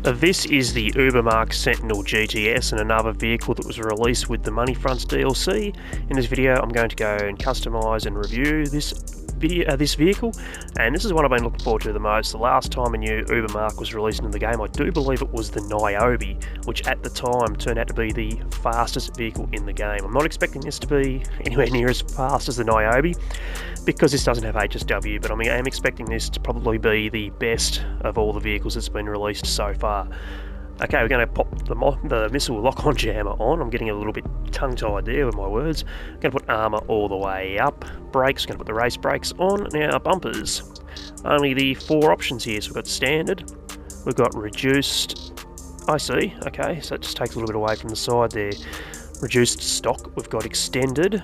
This is the Ubermacht Sentinel GTS and another vehicle that was released with the Money Fronts DLC. In this video I'm going to go and customise and review this vehicle, and this is what I've been looking forward to the most. The last time a new Ubermacht was released into the game, I do believe it was the Niobe, which at the time turned out to be the fastest vehicle in the game. I'm not expecting this to be anywhere near as fast as the Niobe, because this doesn't have HSW, but I am expecting this to probably be the best of all the vehicles that's been released so far. Okay, we're going to pop the missile lock-on jammer on. I'm getting a little bit tongue-tied there with my words. I'm going to put armour all the way up. Brakes, going to put the race brakes on. Now, bumpers. Only the 4 options here. So we've got standard, we've got reduced. I see, okay, so it just takes a little bit away from the side there. Reduced stock, we've got extended.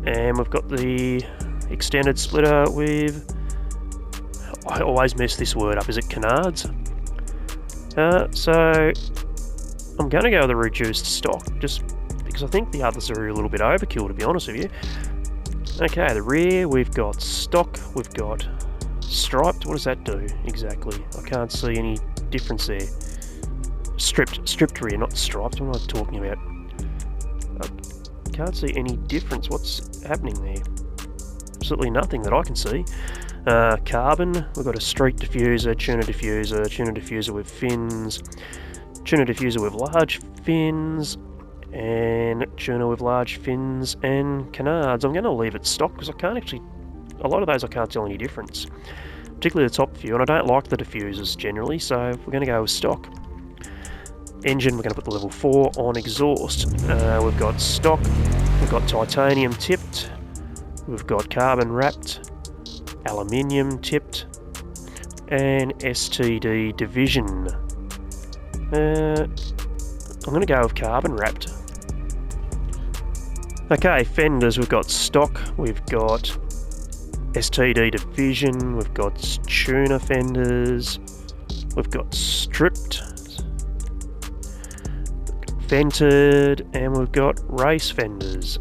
And we've got the extended splitter with... I always mess this word up, is it canards? So I'm going to go with the reduced stock, just because I think the others are a little bit overkill, to be honest with you. Okay, the rear, we've got stock, we've got striped. What does that do exactly? I can't see any difference there. Stripped rear, not striped. What am I talking about? I can't see any difference. What's happening there? Absolutely nothing that I can see. Carbon, we've got a street diffuser, tuner diffuser with fins, tuner diffuser with large fins, and tuner with large fins, and canards. I'm going to leave it stock because I can't actually, a lot of those I can't tell any difference, particularly the top few, and I don't like the diffusers generally, so we're going to go with stock. Engine, we're going to put the level 4 on. Exhaust, we've got stock, we've got titanium tipped, we've got carbon wrapped, aluminium tipped, and STD division. I'm going to go with carbon wrapped. Okay, fenders, we've got stock, we've got STD division, we've got tuner fenders, we've got stripped, vented, and we've got race fenders.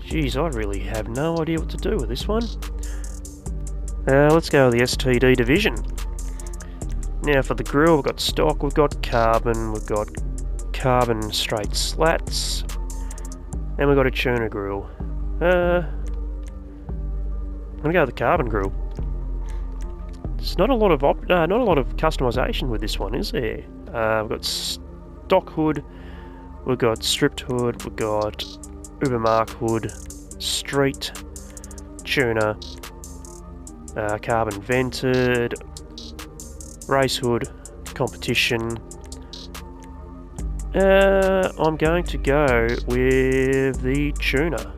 Geez, I really have no idea what to do with this one. Let's go with the STD division. Now for the grille, we've got stock, we've got carbon straight slats, and we've got a tuner grille. I'm gonna go with the carbon grille. There's not a lot of customization with this one, is there? We've got stock hood, we've got stripped hood, we've got Ubermacht hood, street, tuner, carbon vented, race hood, competition. I'm going to go with the tuner.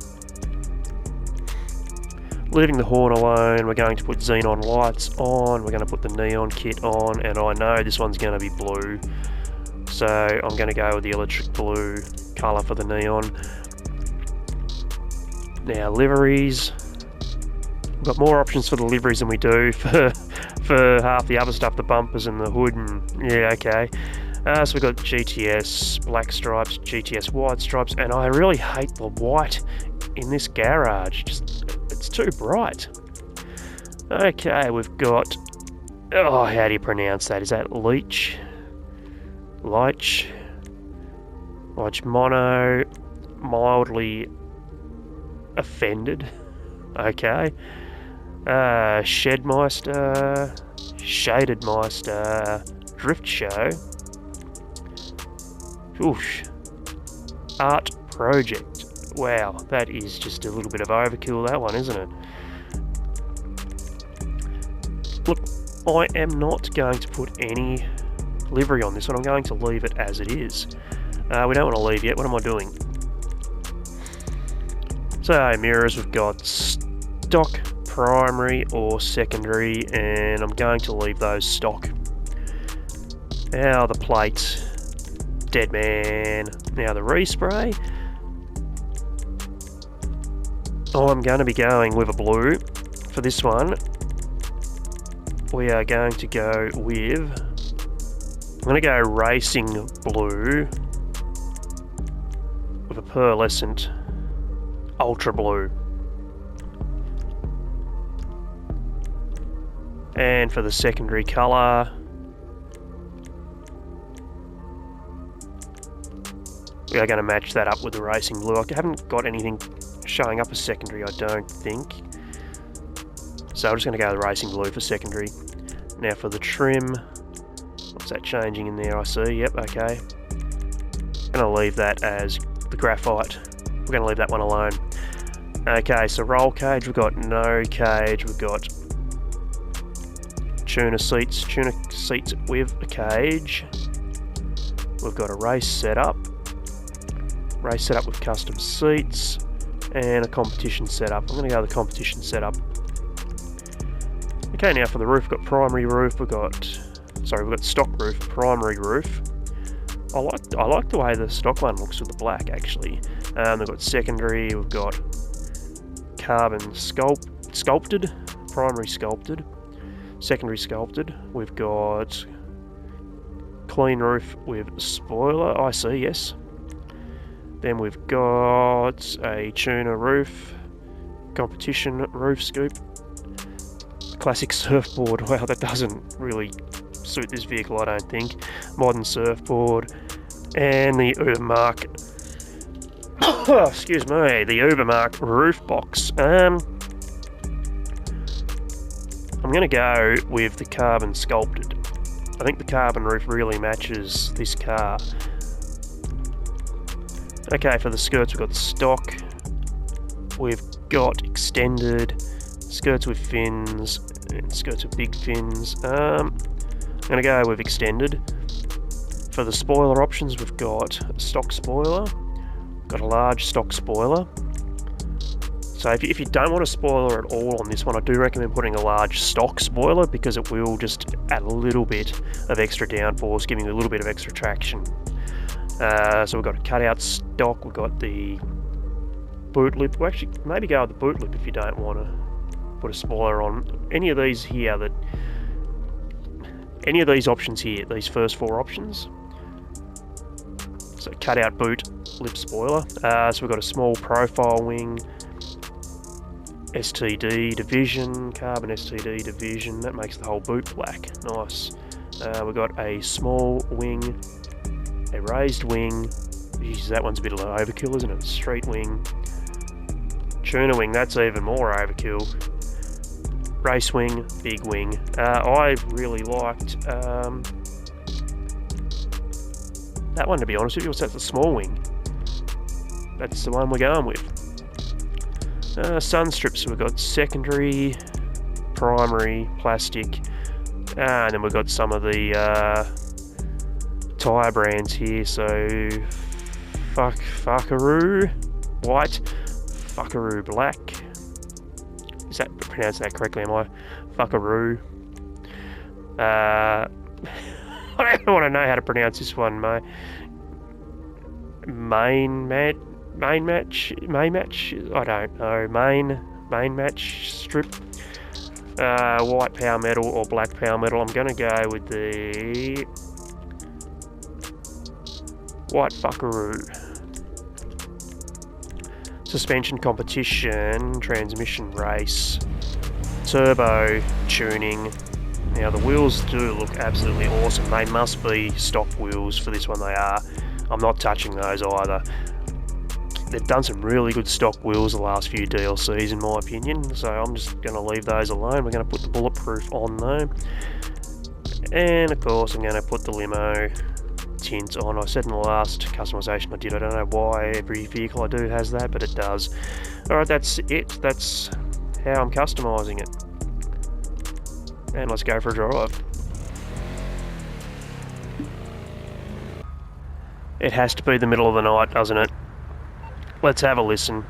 Leaving the horn alone, we're going to put xenon lights on, we're going to put the neon kit on, and I know this one's going to be blue, so I'm going to go with the electric blue colour for the neon. Now liveries, we've got more options for the liveries than we do for half the other stuff, the bumpers and the hood, and yeah, okay. So we've got GTS black stripes, GTS white stripes, and I really hate the white in this garage, it's too bright. Okay, we've got, oh, how do you pronounce that? Is that Leach mono, mildly offended. Okay. Shedmeister, Shaded Meister, Drift Show. Oof. Art Project. Wow, that is just a little bit of overkill, that one, isn't it? Look, I am not going to put any livery on this one. I'm going to leave it as it is. We don't want to leave yet. What am I doing? So, mirrors, we've got stock, primary or secondary, and I'm going to leave those stock. Now the plates, dead man. Now the respray. I'm going to be going with a blue. For this one, we are going to go with, I'm going to go racing blue with a pearlescent ultra blue. And for the secondary colour, we are going to match that up with the racing blue. I haven't got anything showing up as secondary, I don't think. So I'm just going to go with racing blue for secondary. Now for the trim, what's that changing in there? I see, yep, okay. I'm going to leave that as the graphite. We're going to leave that one alone. Okay, so roll cage, we've got no cage, we've got tuner seats with a cage. We've got a race setup with custom seats, and a competition setup. I'm going to go with the competition setup. Okay, now for the roof, we've got primary roof, we've got stock roof, primary roof. I like the way the stock one looks with the black, actually. We've got secondary, we've got carbon sculpted, primary sculpted, secondary sculpted. We've got clean roof with spoiler, I see, yes. Then we've got a tuner roof, competition roof scoop, classic surfboard. Wow, that doesn't really suit this vehicle, I don't think. Modern surfboard, and the Ubermacht, excuse me, the Ubermacht roof box. I'm going to go with the carbon sculpted. I think the carbon roof really matches this car. Okay, for the skirts, we've got stock, we've got extended, skirts with fins, and skirts with big fins. I'm going to go with extended. For the spoiler options, we've got a stock spoiler, got a large stock spoiler. So if you don't want a spoiler at all on this one, I do recommend putting a large stock spoiler, because it will just add a little bit of extra downforce, giving you a little bit of extra traction. So we've got a cutout stock, we've got the boot lip. Well, actually, maybe go with the boot lip if you don't want to put a spoiler on. Any of these options here, these first four options. So cutout boot lip spoiler. So we've got a small profile wing, STD division, carbon STD division. That makes the whole boot black. Nice. We've got a small wing, a raised wing. Jeez, that one's a bit of an overkill, isn't it? Street wing. Tuner wing, that's even more overkill. Race wing, big wing. I really liked that one, to be honest with you. So that's a small wing. That's the one we're going with. Sun strips, we've got secondary, primary, plastic, and then we've got some of the tyre brands here. So Fuckaroo white, Fuckaroo black. Is that pronounced that correctly? Am I? Fuckaroo. I don't want to know how to pronounce this one. Main match. I don't know. Main match strip. White power metal or black power metal. I'm going to go with the white Fuckaroo. Suspension competition, transmission race, turbo tuning. Now the wheels do look absolutely awesome. They must be stock wheels for this one. They are. I'm not touching those either. They've done some really good stock wheels the last few DLCs in my opinion, so I'm just going to leave those alone. We're going to put the bulletproof on though. And of course I'm going to put the limo tint on. I said in the last customization I did, I don't know why every vehicle I do has that, but it does. Alright, that's it. That's how I'm customizing it. And let's go for a drive. It has to be the middle of the night, doesn't it? Let's have a listen.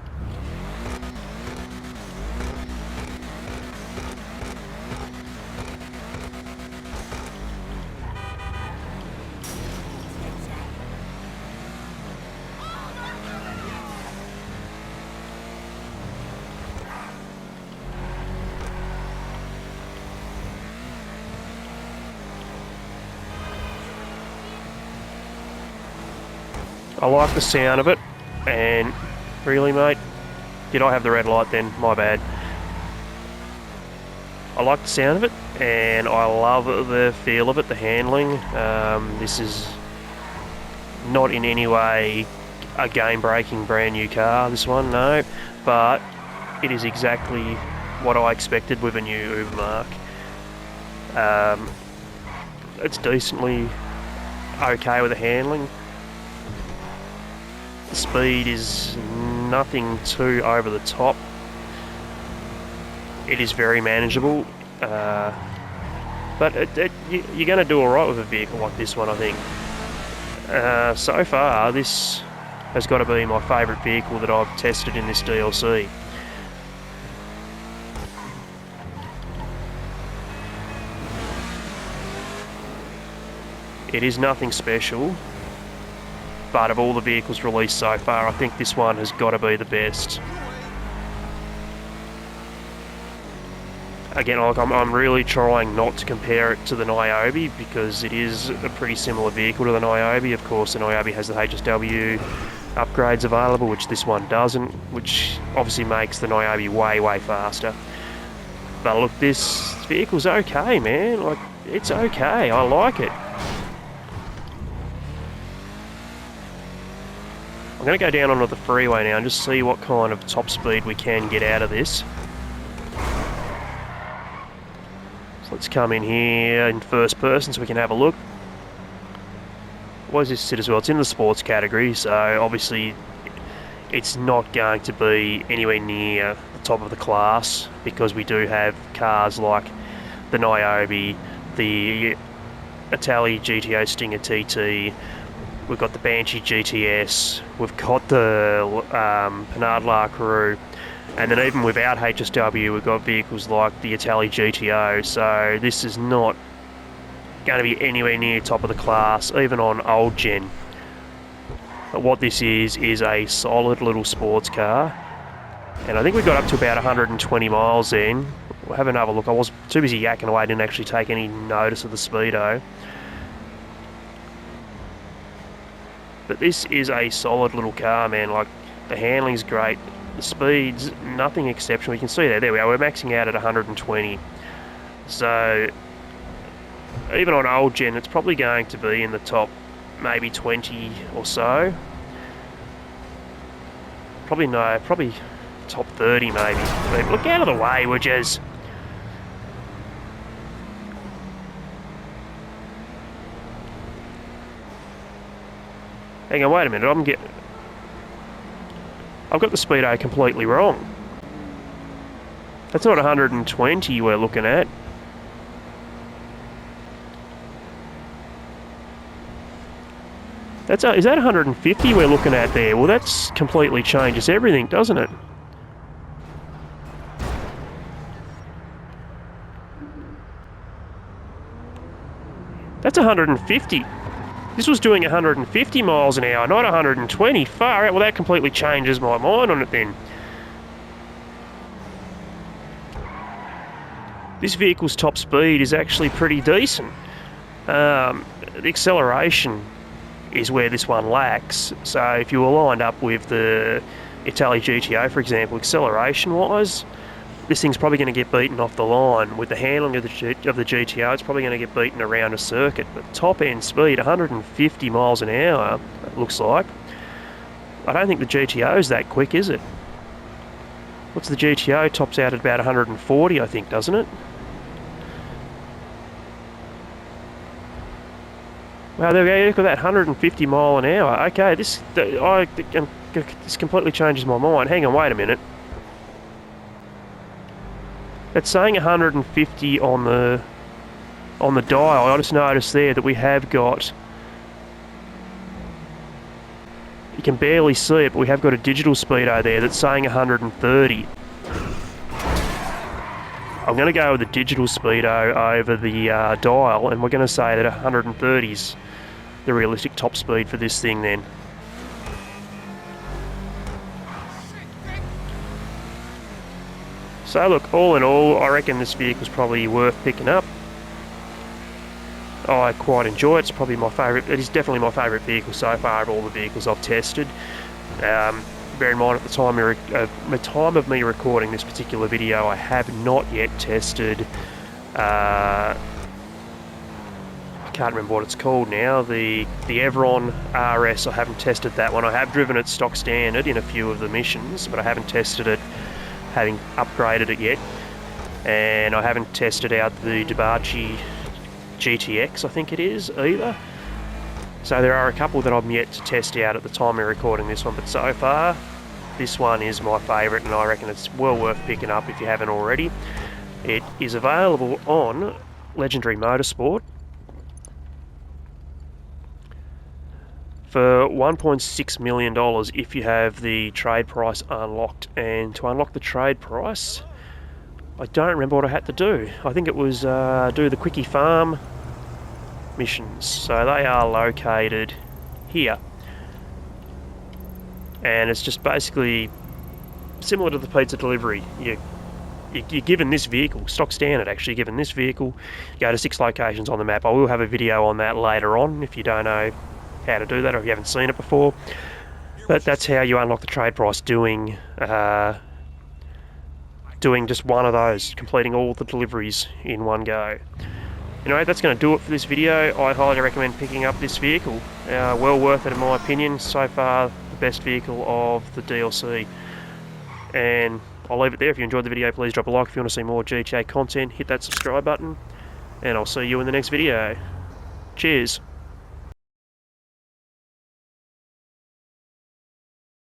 I like the sound of it, and really mate, did I have the red light then? My bad. I like the sound of it, and I love the feel of it, the handling. This is not in any way a game-breaking brand new car, this one, no, but it is exactly what I expected with a new Ubermacht. It's decently okay with the handling. The speed is nothing too over the top. It is very manageable, but you're going to do alright with a vehicle like this one, I think. So far, this has got to be my favourite vehicle that I've tested in this DLC. It is nothing special, but of all the vehicles released so far, I think this one has got to be the best. Again, I'm really trying not to compare it to the Niobe because it is a pretty similar vehicle to the Niobe. Of course, the Niobe has the HSW upgrades available, which this one doesn't, which obviously makes the Niobe way, way faster. But look, this vehicle's okay, man. Like, it's okay. I like it. I'm going to go down onto the freeway now and just see what kind of top speed we can get out of this. So let's come in here in first person so we can have a look. Where does this sit as well? It's in the sports category, so obviously it's not going to be anywhere near the top of the class because we do have cars like the Niobe, the Italy GTO Stinger TT, we've got the Banshee GTS, we've got the Panhard Larcaru, and then even without HSW we've got vehicles like the Italy GTO, so this is not going to be anywhere near top of the class, even on old gen. But what this is a solid little sports car, and I think we got up to about 120 miles then. We'll have another look. I was too busy yakking away, I didn't actually take any notice of the speedo. But this is a solid little car, man. Like, the handling's great, the speed's nothing exceptional. You can see there we are, we're maxing out at 120. So even on old gen, it's probably going to be in the top maybe 20 or so. Probably top 30 maybe. I mean, look out of the way, would yous? Hang on, wait a minute, I've got the speedo completely wrong. That's not 120 we're looking at. Is that 150 we're looking at there? Well, that's completely changes everything, doesn't it? That's 150. This was doing 150 miles an hour, not 120. Far out. Well, that completely changes my mind on it then. This vehicle's top speed is actually pretty decent. The acceleration is where this one lacks. So if you were lined up with the Italy GTO, for example, acceleration-wise, this thing's probably going to get beaten off the line. With the handling of the GTO, it's probably going to get beaten around a circuit. But top-end speed, 150 miles an hour, it looks like. I don't think the GTO is that quick, is it? What's the GTO? Tops out at about 140, I think, doesn't it? Wow, there we go, look at that, 150 mile an hour. Okay, this completely changes my mind. Hang on, wait a minute. It's saying 150 on the dial. I just noticed there that we have got, you can barely see it, but we have got a digital speedo there that's saying 130. I'm going to go with the digital speedo over the dial, and we're going to say that 130's the realistic top speed for this thing then. So look, all in all, I reckon this vehicle's probably worth picking up. I quite enjoy it. It's probably my favourite. It is definitely my favourite vehicle so far of all the vehicles I've tested. bear in mind at the time of me recording this particular video, I have not yet tested, I can't remember what it's called now, the Evron RS. I haven't tested that one. I have driven it stock standard in a few of the missions, but I haven't tested it having upgraded it yet. And I haven't tested out the Ubermacht GTX, I think it is, either. So there are a couple that I'm yet to test out at the time of recording this one, but so far this one is my favourite, and I reckon it's well worth picking up if you haven't already. It is available on Legendary Motorsport for $1.6 million if you have the trade price unlocked. And to unlock the trade price, I don't remember what I had to do. I think it was do the Quickie Farm missions. So they are located here. And it's just basically similar to the pizza delivery. You're given this vehicle, stock standard actually, given this vehicle, you go to 6 locations on the map. I will have a video on that later on if you don't know how to do that or if you haven't seen it before. But that's how you unlock the trade price, doing just one of those, completing all the deliveries in one go. Anyway, that's going to do it for this video. I highly recommend picking up this vehicle. Well worth it in my opinion. So far, the best vehicle of the DLC. And I'll leave it there. If you enjoyed the video, please drop a like. If you want to see more GTA content, hit that subscribe button. And I'll see you in the next video. Cheers.